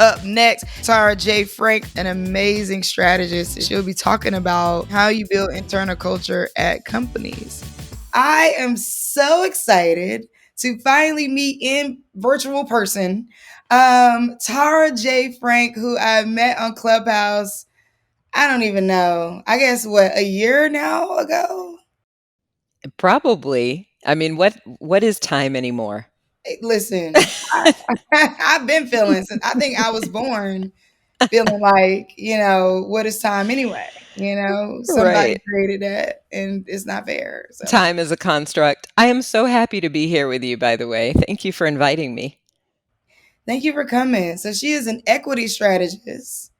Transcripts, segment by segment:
up next. Tara Jaye Frank, an amazing strategist. She'll be talking about how you build internal culture at companies. I am so excited to finally meet in virtual person Tara Jaye Frank, who I met on Clubhouse. I don't even know. I guess a year now ago? Probably. I mean, what is time anymore? Listen, I've been feeling since I think I was born feeling like, what is time anyway? Somebody Right. created that and it's not fair. So Time is a construct. I am so happy to be here with you, by the way. Thank you for inviting me. thank you for coming. So she is an equity strategist.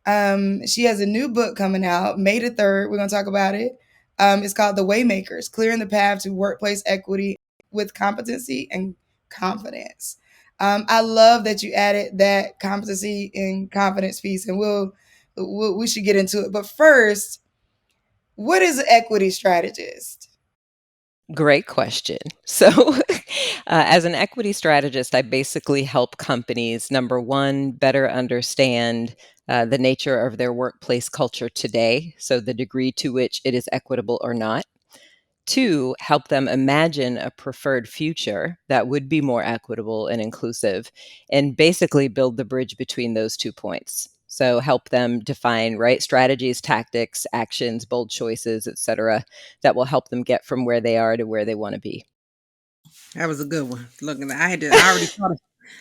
She has a new book coming out May the 3rd. We're going to talk about it. It's called The Waymakers, Clearing the Path to Workplace Equity with Competency and Confidence. I love that you added that competency and confidence piece, and we should get into it. But first, what is an equity strategist? Great question. So, as an equity strategist, I basically help companies, number one, better understand the nature of their workplace culture today, so the degree to which it is equitable or not. Two, help them imagine a preferred future that would be more equitable and inclusive, and basically build the bridge between those 2 points. So help them define right strategies, tactics, actions, bold choices, etc., that will help them get from where they are to where they want to be. That was a good one. Look, I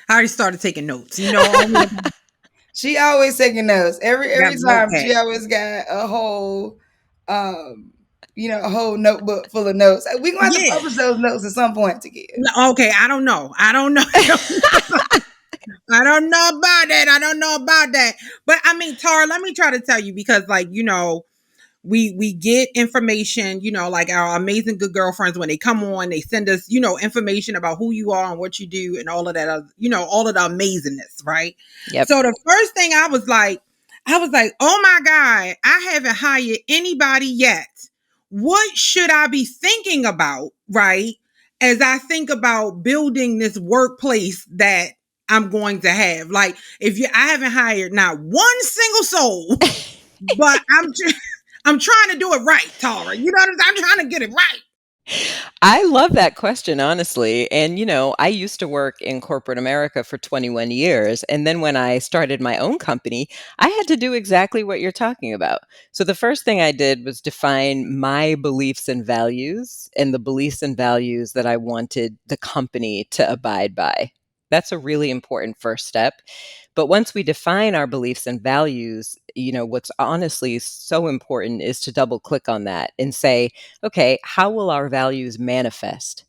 already started taking notes. She always taking notes. Every time notepad. she always got a whole a whole notebook full of notes. We're gonna have to publish those notes at some point to get. Okay, I don't know. I don't know about that. But I mean, Tara, let me try to tell you because, we get information, like our amazing good girlfriends, when they come on, they send us, information about who you are and what you do and all of that, all of the amazingness, right? Yep. So the first thing I was like, oh my God, I haven't hired anybody yet. What should I be thinking about, right? As I think about building this workplace that I'm going to have. Like, I haven't hired not one single soul, but I'm trying to do it right, Tara. You know what I'm trying to get it right. I love that question, honestly. And, I used to work in corporate America for 21 years. And then when I started my own company, I had to do exactly what you're talking about. So the first thing I did was define my beliefs and values and the beliefs and values that I wanted the company to abide by. That's a really important first step. But once we define our beliefs and values, what's honestly so important is to double click on that and say, okay, how will our values manifest?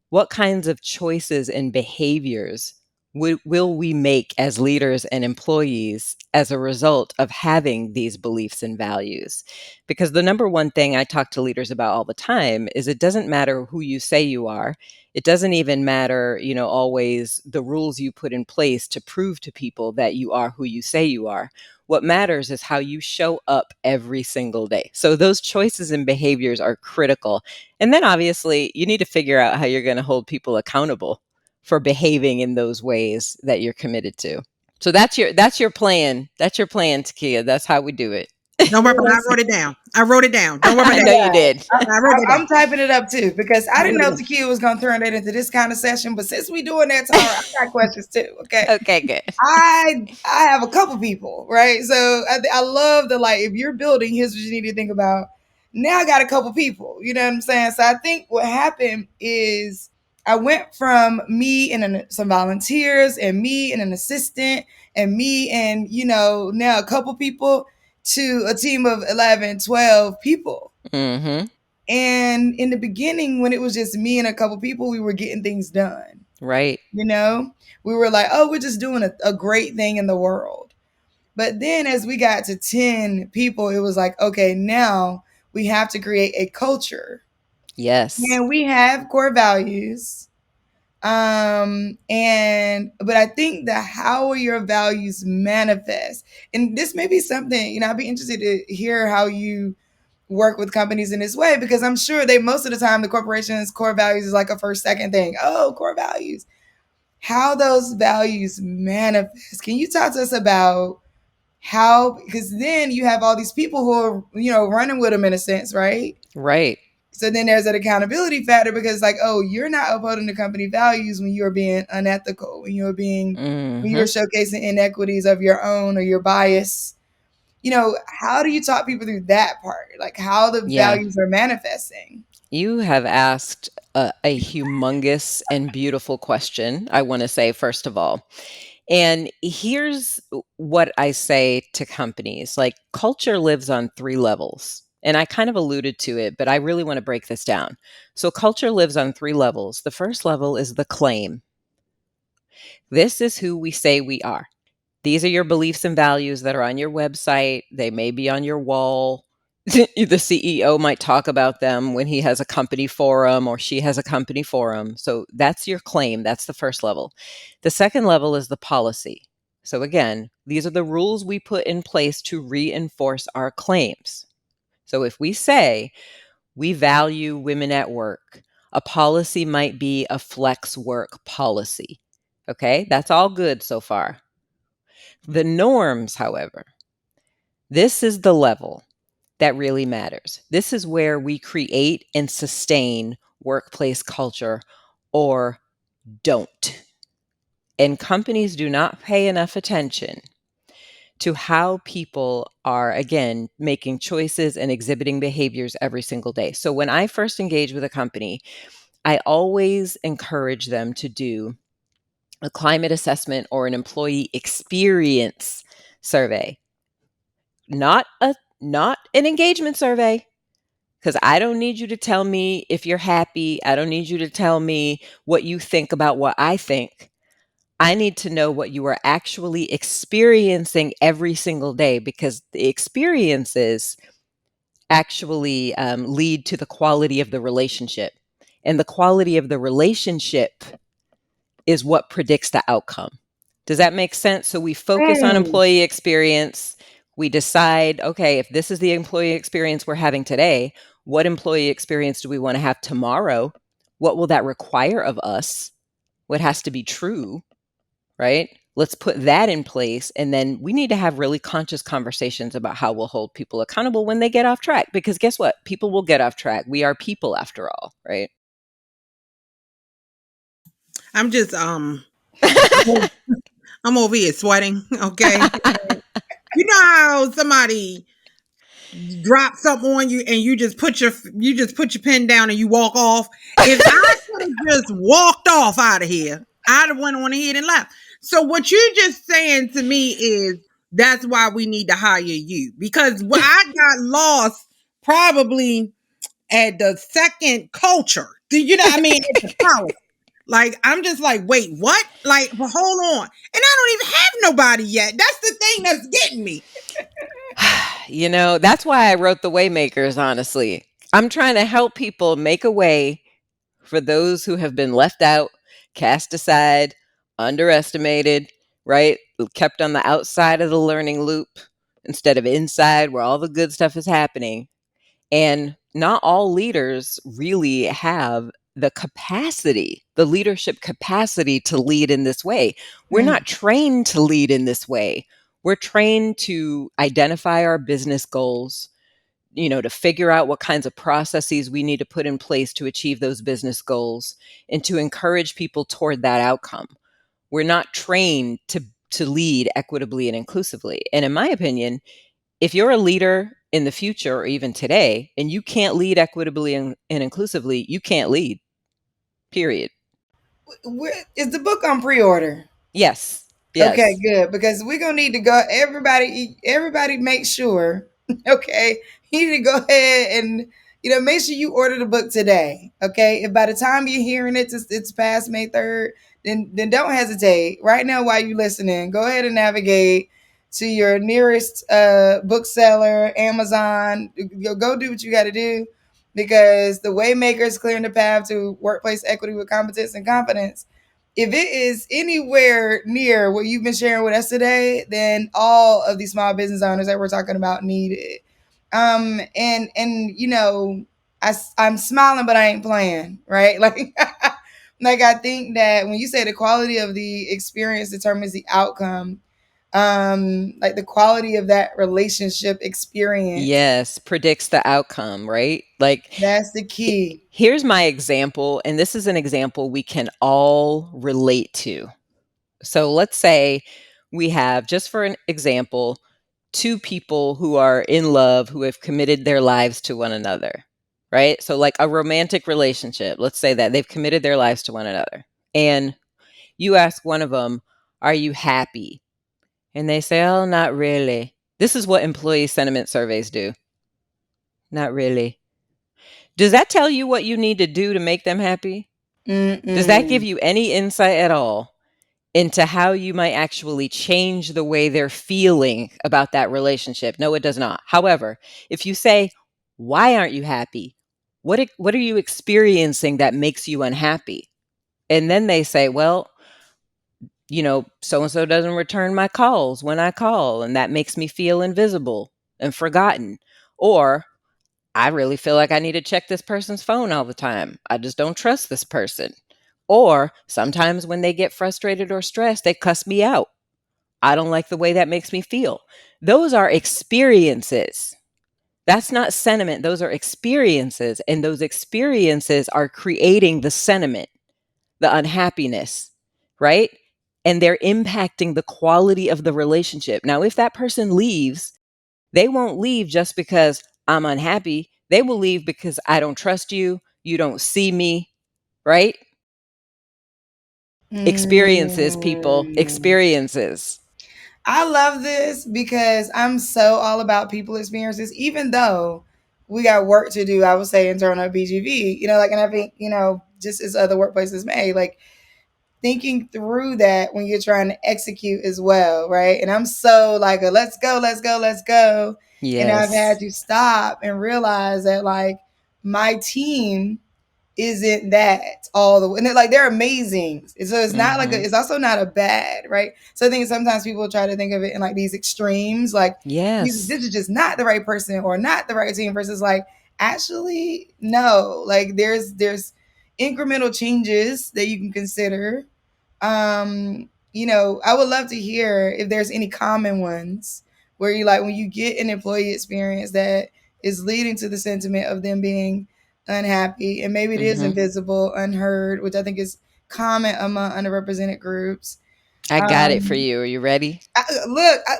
What kinds of choices and behaviors will we make as leaders and employees as a result of having these beliefs and values? Because the number one thing I talk to leaders about all the time is it doesn't matter who you say you are. It doesn't even matter, always the rules you put in place to prove to people that you are who you say you are. What matters is how you show up every single day. So those choices and behaviors are critical. And then obviously you need to figure out how you're going to hold people accountable for behaving in those ways that you're committed to. So that's your plan. That's your plan, Takia. That's how we do it. Don't worry about it. I wrote it down. Don't worry about I know you did. I'm typing it up too because I didn't know Takia was going to turn that into this kind of session. But since we doing that, Tara, I got questions too. Okay. Okay, good. I have a couple people, right? So I love the if you're building, here's what you need to think about. Now I got a couple people. You know what I'm saying? So I think what happened is I went from me and some volunteers and me and an assistant and me and now a couple people to a team of 11, 12 people. Mm-hmm. And in the beginning, when it was just me and a couple people, we were getting things done. Right. We were like, oh, we're just doing a great thing in the world. But then as we got to 10 people, it was like, okay, now we have to create a culture. Yes. And we have core values. But I think that how your values manifest, and this may be something, I'd be interested to hear how you work with companies in this way, because I'm sure most of the time the corporation's core values is like a first, second thing. Oh, core values. how those values manifest. Can you talk to us about how, because then you have all these people who are, running with them in a sense, right? Right. So then there's an accountability factor because like, oh, you're not upholding the company values when you're being unethical, when you're Mhm. showcasing inequities of your own or your bias. How do you talk people through that part? Like how the Yeah. values are manifesting? You have asked a humongous and beautiful question, I want to say, first of all. And here's what I say to companies like, culture lives on three levels. And I kind of alluded to it, but I really want to break this down. So, culture lives on three levels. The first level is the claim. This is who we say we are. These are your beliefs and values that are on your website. They may be on your wall. The CEO might talk about them when he has a company forum or she has a company forum. So that's your claim. That's the first level. The second level is the policy. So again, these are the rules we put in place to reinforce our claims. So if we say we value women at work, a policy might be a flex work policy. Okay, that's all good so far. The norms, however, this is the level that really matters. This is where we create and sustain workplace culture or don't. And companies do not pay enough attention to how people are, again, making choices and exhibiting behaviors every single day. So when I first engage with a company, I always encourage them to do a climate assessment or an employee experience survey. Not an engagement survey, because I don't need you to tell me if you're happy. I don't need you to tell me what you think about what I think. I need to know what you are actually experiencing every single day, because the experiences actually lead to the quality of the relationship. And the quality of the relationship is what predicts the outcome. Does that make sense? So we focus on Mm. employee experience. We decide, okay, if this is the employee experience we're having today, what employee experience do we want to have tomorrow? What will that require of us? What has to be true, right? Let's put that in place. And then we need to have really conscious conversations about how we'll hold people accountable when they get off track. Because guess what? People will get off track. We are people after all, right? I'm just I'm over here sweating, okay? You know how somebody drop something on you and you just put your pen down and you walk off. If I could have just walked off out of here, I'd have went on ahead and left. So what you're just saying to me is that's why we need to hire you, because I got lost probably at the second culture. Do you know what I mean? At the college. Like I'm just like, wait, what? Like, but hold on. And I don't even have nobody yet. That's the thing that's getting me. That's why I wrote The Waymakers, honestly. I'm trying to help people make a way for those who have been left out, cast aside, underestimated, right? Kept on the outside of the learning loop instead of inside where all the good stuff is happening. And not all leaders really have the capacity, the leadership capacity to lead in this way. We're Mm. not trained to lead in this way. We're trained to identify our business goals, to figure out what kinds of processes we need to put in place to achieve those business goals and to encourage people toward that outcome. We're not trained to lead equitably and inclusively. And in my opinion, if you're a leader in the future or even today and you can't lead equitably and inclusively, you can't lead. Period. Is the book on pre-order? Yes. Okay, Yes. good. Because we're gonna need to go. Everybody, make sure. Okay, you need to go ahead and make sure you order the book today. Okay, if by the time you're hearing it, it's past May 3rd, then don't hesitate. Right now, while you're listening, go ahead and navigate to your nearest bookseller, Amazon. Go do what you got to do, because the Waymaker is clearing the path to workplace equity with competence and confidence. If it is anywhere near what you've been sharing with us today, then all of these small business owners that we're talking about need it. And I'm smiling, but I ain't playing, right? Like Like, I think that when you say the quality of the experience determines the outcome, like the quality of that relationship experience, Yes, predicts the outcome, right? Like, that's the key. here's my example, and this is an example we can all relate to. So let's say we have, just for an example, two people who are in love who have committed their lives to one another, right? So, like a romantic relationship, let's say that they've committed their lives to one another. And you ask one of them, "Are you happy?" And they say, "Oh, not really." This is what employee sentiment surveys do. Not really. Does that tell you what you need to do to make them happy? Does that give Mm-mm. you any insight at all into how you might actually change the way they're feeling about that relationship? No, it does not. However, if you say, "Why aren't you happy? What are you experiencing that makes you unhappy?" And then they say, "Well, so and so doesn't return my calls when I call, and that makes me feel invisible and forgotten." Or, "I really feel like I need to check this person's phone all the time. I just don't trust this person." Or, "Sometimes when they get frustrated or stressed, they cuss me out. I don't like the way that makes me feel." Those are experiences. That's not sentiment. Those are experiences. And those experiences are creating the sentiment, the unhappiness, right? And they're impacting the quality of the relationship. Now, if that person leaves, they won't leave just because I'm unhappy. They will leave because I don't trust you. You don't see me, right? Experiences, people, Mm. experiences. I love this because I'm so all about people experiences, even though we got work to do, I would say, in terms of BGV, like, and I think, just as other workplaces may, like, thinking through that when you're trying to execute as well, right? And I'm so like, let's go, let's go, let's go. And I've had Yes. to stop and realize that, like, my team isn't that all the way. And they're amazing. So it's not like Hmm. it's also not a bad, right? So I think sometimes people try to think of it in like these extremes, like this Yes. is just not the right person or not the right team versus like actually no, like there's incremental changes that you can consider. I would love to hear if there's any common ones where you like when you get an employee experience that is leading to the sentiment of them being unhappy, and maybe it is Hmm. invisible, unheard, which I think is common among underrepresented groups. I got it for Um, you. Are you ready?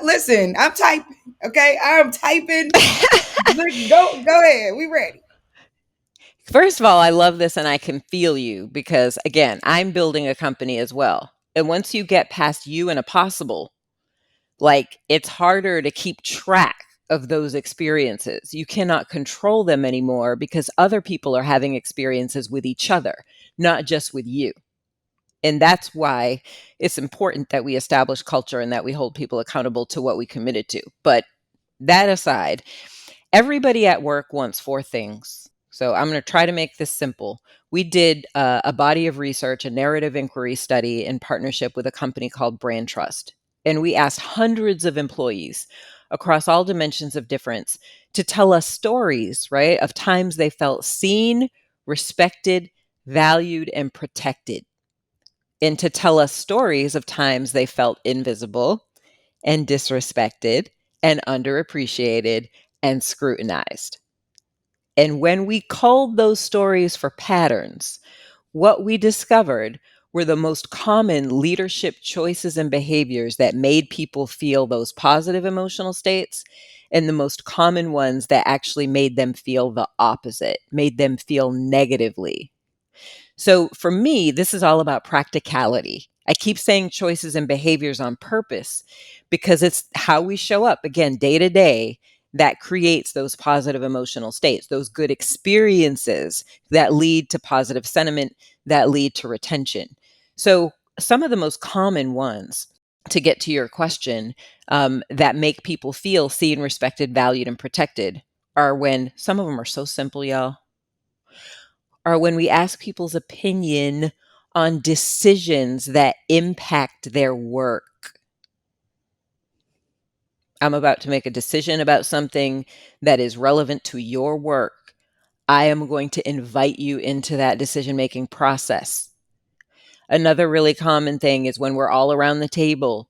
listen, I'm typing. Okay, I'm typing. Look, go ahead. We ready. First of all, I love this and I can feel you because, again, I'm building a company as well. And once you get past you and a possible, like it's harder to keep track of those experiences. You cannot control them anymore because other people are having experiences with each other, not just with you. And that's why it's important that we establish culture and that we hold people accountable to what we committed to. But that aside, everybody at work wants four things. So I'm going to try to make this simple. We did a body of research, a narrative inquiry study in partnership with a company called Brand Trust. And we asked hundreds of employees across all dimensions of difference to tell us stories, right, of times they felt seen, respected, valued, and protected. And to tell us stories of times they felt invisible and disrespected and underappreciated and scrutinized. And when we culled those stories for patterns, what we discovered were the most common leadership choices and behaviors that made people feel those positive emotional states, and the most common ones that actually made them feel the opposite, made them feel negatively. So for me, this is all about practicality. I keep saying choices and behaviors on purpose because it's how we show up, again, day to day, that creates those positive emotional states, those good experiences that lead to positive sentiment, that lead to retention. So, some of the most common ones, to get to your question, that make people feel seen, respected, valued, and protected are when some of them are so simple, y'all, are when we ask people's opinion on decisions that impact their work. I'm about to make a decision about something that is relevant to your work. I am going to invite you into that decision making process. Another really common thing is when we're all around the table,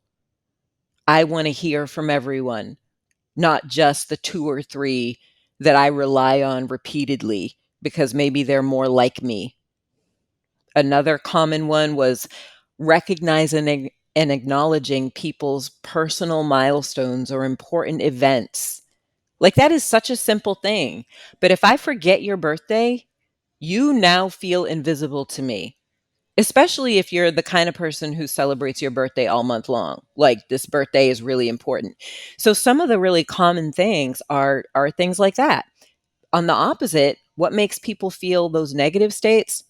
I want to hear from everyone, not just the two or three that I rely on repeatedly because maybe they're more like me. Another common one was recognizing and acknowledging people's personal milestones or important events. Like, that is such a simple thing. But if I forget your birthday, you now feel invisible to me, especially if you're the kind of person who celebrates your birthday all month long. Like, this birthday is really important. So some of the really common things are things like that. On the opposite, what makes people feel those negative states?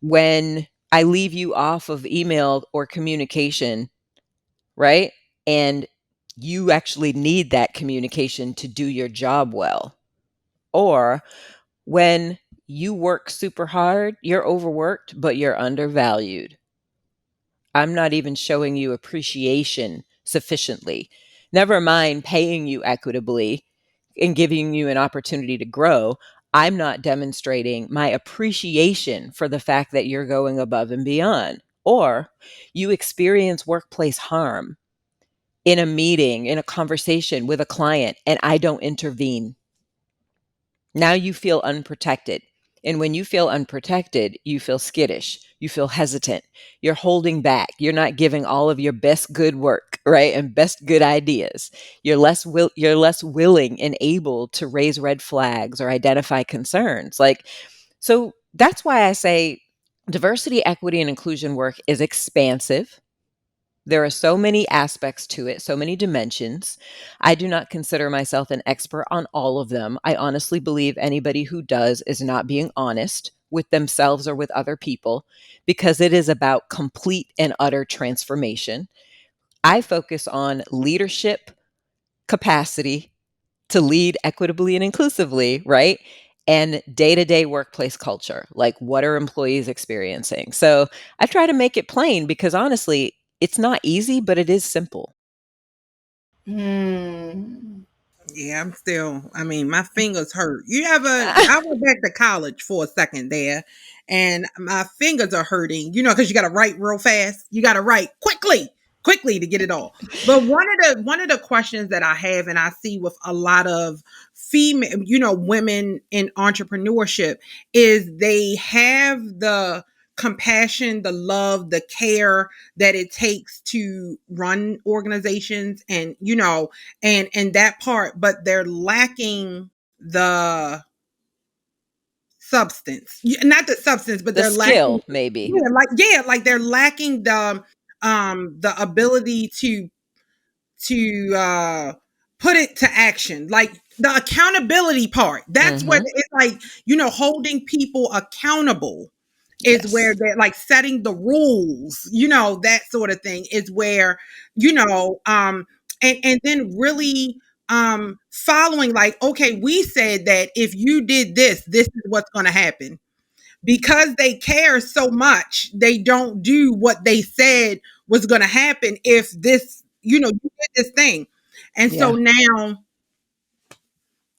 When I leave you off of email or communication, right? And you actually need that communication to do your job well. Or when you work super hard, you're overworked, but you're undervalued. I'm not even showing you appreciation sufficiently. Never mind paying you equitably and giving you an opportunity to grow. I'm not demonstrating my appreciation for the fact that you're going above and beyond. Or you experience workplace harm in a meeting, in a conversation with a client, and I don't intervene. Now you feel unprotected. And when you feel unprotected, you feel skittish. You feel hesitant. You're holding back. You're not giving all of your best good work, right? And best good ideas. You're less willing and able to raise red flags or identify concerns. Like, so that's why I say diversity, equity, and inclusion work is expansive. There are so many aspects to it, so many dimensions. I do not consider myself an expert on all of them. I honestly believe anybody who does is not being honest with themselves or with other people, because it is about complete and utter transformation. I focus on leadership capacity to lead equitably and inclusively, right? And day-to-day workplace culture. Like, what are employees experiencing? So I try to make it plain because honestly, it's not easy, but it is simple. Hmm. Yeah, I'm still, I mean, my fingers hurt. I went back to college for a second there, and my fingers are hurting, because you got to write real fast. You got to write quickly to get it all. But one of the questions that I have, and I see with a lot of female, women in entrepreneurship, is they have the compassion, the love, the care that it takes to run organizations, and that part, but they're lacking the substance. Not the substance, but The they're lacking, skill, maybe. like they're lacking the ability to put it to action, like the accountability part. That's where Hmm. it's like, holding people accountable is where Yes. they're like setting the rules, that sort of thing is where, you know, and then really following, like, okay, we said that if you did this, this is what's going to happen. Because they care so much, they don't do what they said was going to happen if this, you did this thing. And so Yeah. now,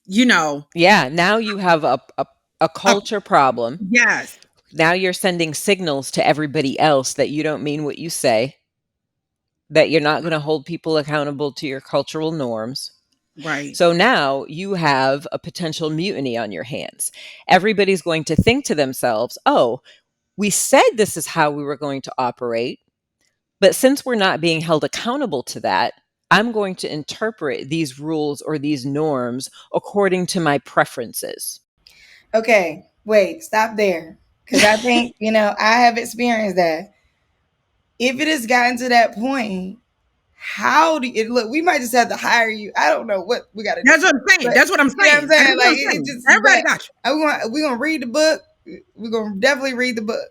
you know, Yeah. Now you have a uh, culture problem. yes, Now you're sending signals to everybody else that you don't mean what you say, that you're not going to hold people accountable to your cultural norms. right. So now you have a potential mutiny on your hands. Everybody's going to think to themselves, oh, we said this is how we were going to operate, but since we're not being held accountable to that, I'm going to interpret these rules or these norms according to my preferences. Okay, wait, stop there. Because I think, I have experienced that. If it has gotten to that point, how do you look? We might just have to hire you. I don't know what we got to do. That's what I'm saying. But That's what I'm you know what I'm saying. That's saying? what Like, I'm it saying. just, Everybody but got you. we're gonna read the book. We're gonna definitely read the book.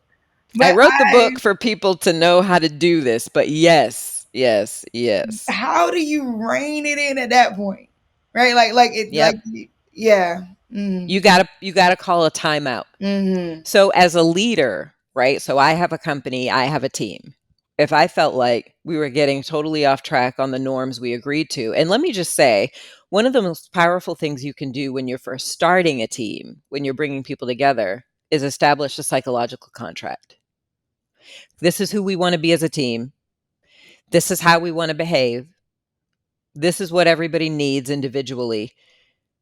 I But wrote the book for people to know how to do this, but yes, yes, yes. how do you rein it in at that point? Right? Like it, Yep. like, yeah. Mm-hmm. You got to call a timeout. Mm-hmm. So as a leader, right? So I have a company, I have a team. If I felt like we were getting totally off track on the norms we agreed to, and let me just say, one of the most powerful things you can do when you're first starting a team, when you're bringing people together, is establish a psychological contract. This is who we want to be as a team. This is how we want to behave. This is what everybody needs individually.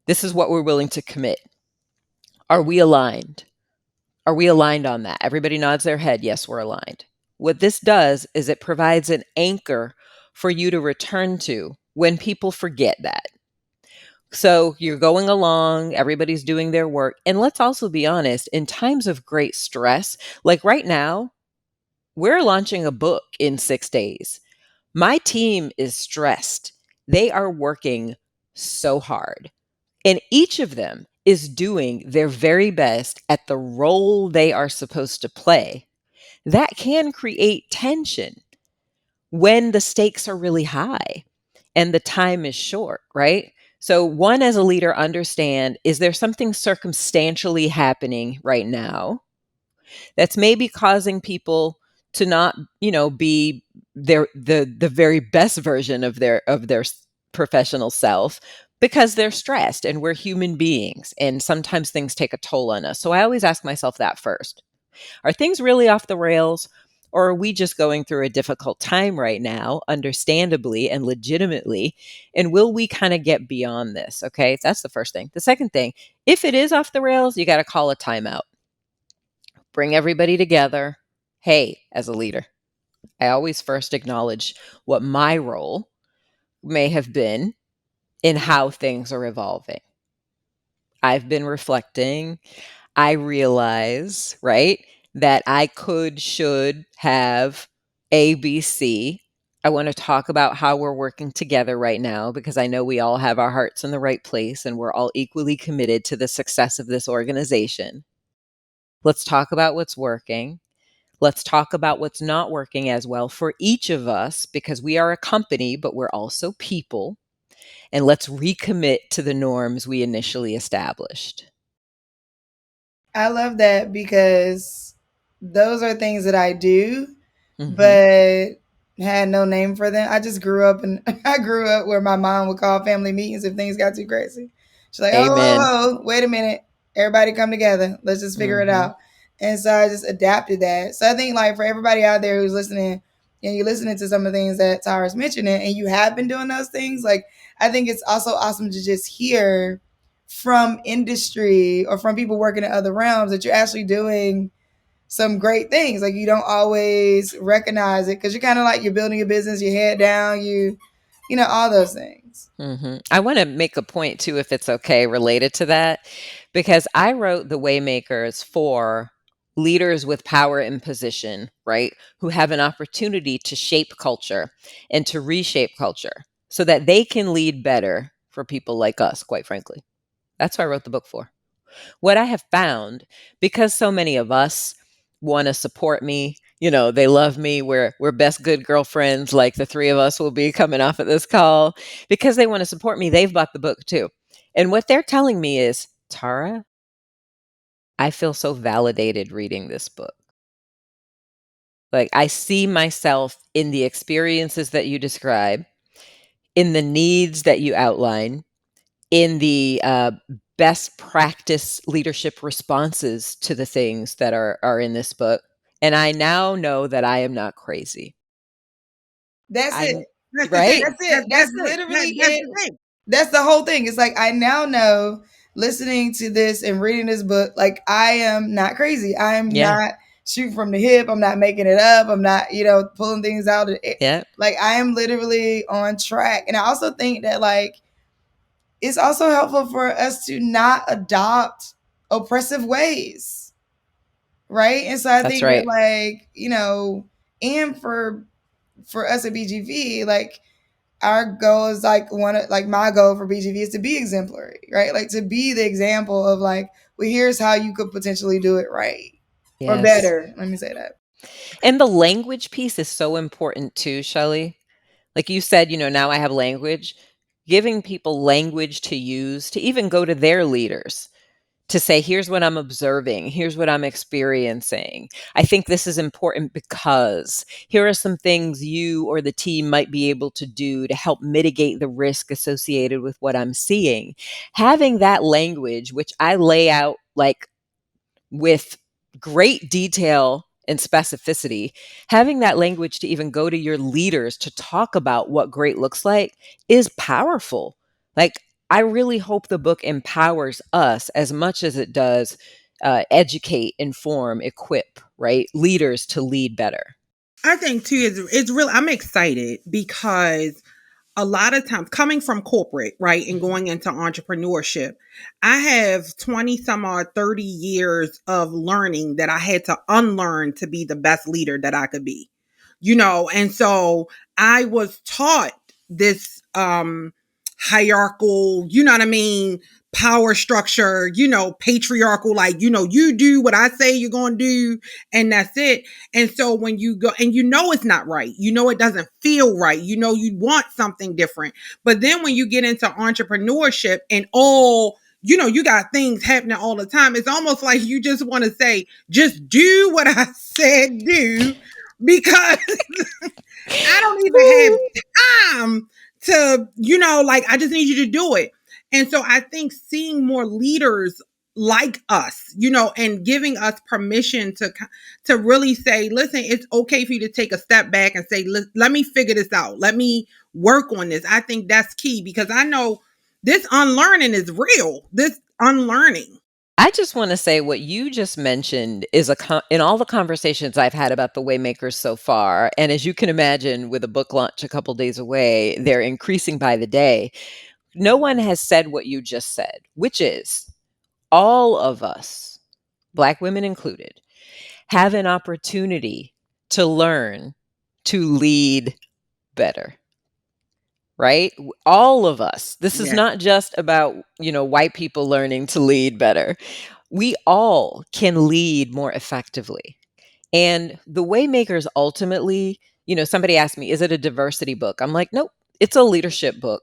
This is what we're willing to commit. Are we aligned? Are we aligned on that? Everybody nods their head. Yes, we're aligned. What this does is it provides an anchor for you to return to when people forget that. So you're going along, everybody's doing their work. And let's also be honest, in times of great stress, like right now, we're launching a book in 6 days. My team is stressed. They are working so hard. And each of them is doing their very best at the role they are supposed to play. That can create tension when the stakes are really high and the time is short, right? So, one, as a leader, understand, is there something circumstantially happening right now that's maybe causing people to not, be the very best version of their professional self, because they're stressed and we're human beings and sometimes things take a toll on us. So I always ask myself that first. Are things really off the rails? Or are we just going through a difficult time right now, understandably and legitimately? And will we kind of get beyond this? Okay, that's the first thing. The second thing, if it is off the rails, you got to call a timeout. Bring everybody together. Hey, as a leader, I always first acknowledge what my role may have been in how things are evolving. I've been reflecting. I realize, right, that I could, should have A, B, C. I want to talk about how we're working together right now because I know we all have our hearts in the right place and we're all equally committed to the success of this organization. Let's talk about what's working. Let's talk about what's not working as well for each of us because we are a company, but we're also people. And let's recommit to the norms we initially established. I love that because those are things that I do, Mm-hmm. but had no name for them. I just grew up and I grew up where my mom would call family meetings if things got too crazy. She's like, "Oh, Amen. oh, oh, wait a minute. Everybody come together. Let's just figure it Mm-hmm. out." And so I just adapted that. So I think like for everybody out there who's listening and you're listening to some of the things that Tara's mentioning and you have been doing those things, like I think it's also awesome to just hear from industry or from people working in other realms that you're actually doing some great things. Like you don't always recognize it because you're kind of like you're building your business, your head down, all those things. Mm-hmm. I want to make a point too, if it's okay, related to that, because I wrote The Waymakers for leaders with power and position, right? Who have an opportunity to shape culture and to reshape culture so that they can lead better for people like us, quite frankly. That's what I wrote the book for. What I have found, because so many of us want to support me, they love me, we're best good girlfriends, like the three of us will be coming off of this call, because they want to support me, they've bought the book too. And what they're telling me is, Tara, I feel so validated reading this book. Like I see myself in the experiences that you describe, in the needs that you outline, in the best practice leadership responses to the things that are in this book. And I now know that I am not crazy. That's it. I'm That's the right. thing. That's it. That's literally That's it. the thing. That's the whole thing. It's like I now know listening to this and reading this book, like I am not crazy. I am Yeah. not shooting from the hip. I'm not making it up. I'm not, pulling things out of it. Yeah. Like I am literally on track. And I also think that like it's also helpful for us to not adopt oppressive ways. Right. And so I That's think that right. like, and for us at BGV, like our goal is like my goal for BGV is to be exemplary, right? Like to be the example of like, well, here's how you could potentially do it right or Yes. better. Let me say that. And the language piece is so important too, Shelley. Like you said, now I have language, giving people language to use to even go to their leaders to say, here's what I'm observing, here's what I'm experiencing. I think this is important because here are some things you or the team might be able to do to help mitigate the risk associated with what I'm seeing. Having that language, which I lay out like with great detail and specificity, having that language to even go to your leaders to talk about what great looks like is powerful. Like, I really hope the book empowers us as much as it does educate, inform, equip, right? Leaders to lead better. I think too, it's really, I'm excited because a lot of times coming from corporate, right, and going into entrepreneurship, I have 20 some odd 30 years of learning that I had to unlearn to be the best leader that I could be. And so I was taught this hierarchical, you know what I mean, power structure, patriarchal, like, you do what I say you're going to do, and that's it. And so when you go, and it's not right, it doesn't feel right, you want something different. But then when you get into entrepreneurship and you got things happening all the time, it's almost like you just want to say, just do what I said do, because I don't even have time to, like, I just need you to do it. And so I think seeing more leaders like us, and giving us permission to really say, listen, it's okay for you to take a step back and say, let me figure this out. Let me work on this. I think that's key, because I know this unlearning is real. This unlearning. I just want to say what you just mentioned is in all the conversations I've had about the Waymakers so far, and as you can imagine, with a book launch a couple days away, they're increasing by the day. No one has said what you just said, which is all of us, Black women included, have an opportunity to learn to lead better. Right? All of us. This is not just about, white people learning to lead better. We all can lead more effectively. And the Waymakers ultimately, somebody asked me, is it a diversity book? I'm like, nope, it's a leadership book.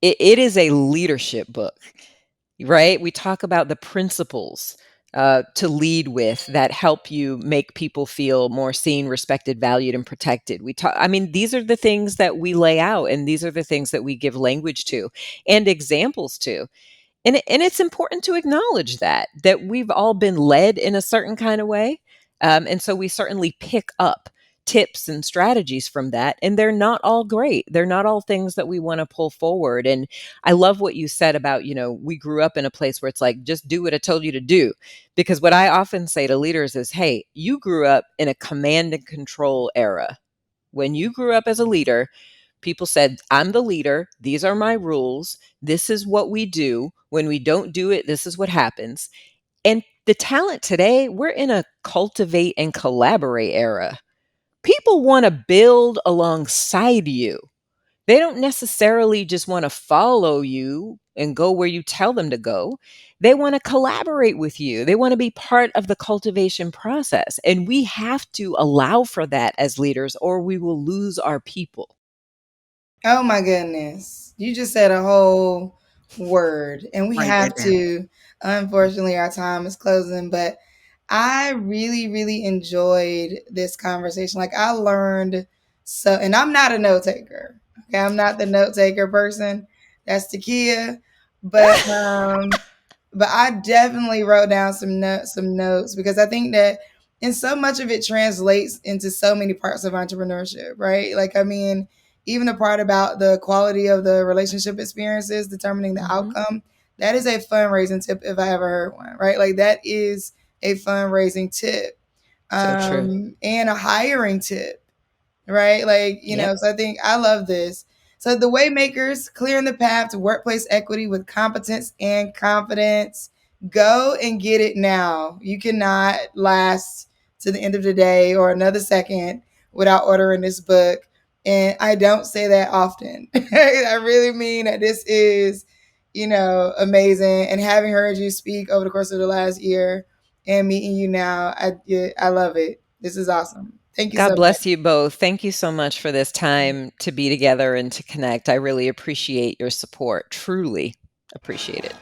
It is a leadership book, right? We talk about the principles to lead with that help you make people feel more seen, respected, valued, and protected. These are the things that we lay out, and these are the things that we give language to and examples to. And it's important to acknowledge that we've all been led in a certain kind of way. And so we certainly pick up tips and strategies from that. And they're not all great. They're not all things that we want to pull forward. And I love what you said about, we grew up in a place where it's like, just do what I told you to do. Because what I often say to leaders is, hey, you grew up in a command and control era. When you grew up as a leader, people said, I'm the leader. These are my rules. This is what we do. When we don't do it, this is what happens. And the talent today, we're in a cultivate and collaborate era. People want to build alongside you. They don't necessarily just want to follow you and go where you tell them to go. They want to collaborate with you. They want to be part of the cultivation process. And we have to allow for that as leaders, or we will lose our people. Oh my goodness. You just said a whole word, and we Write have that down. to. Unfortunately, our time is closing, but I really, really enjoyed this conversation. Like, I learned so, and I'm not a note taker. Okay, I'm not the note taker person. That's Takia. But but I definitely wrote down some notes, because I think that, and so much of it translates into so many parts of entrepreneurship, right? Like, I mean, even the part about the quality of the relationship experiences determining the outcome, that is a fundraising tip if I ever heard one, right? Like, that is a fundraising tip. So true. And a hiring tip, right? Like, Yep. so I think I love this. So the Waymakers, clearing the path to workplace equity with competence and confidence. Go and get it now. You cannot last to the end of the day or another second without ordering this book. And I don't say that often. I really mean that this is, amazing. And having heard you speak over the course of the last year and meeting you now, I love it. This is awesome. Thank you so God much. bless you both. Thank you so much for this time to be together and to connect. I really appreciate your support. Truly appreciate it.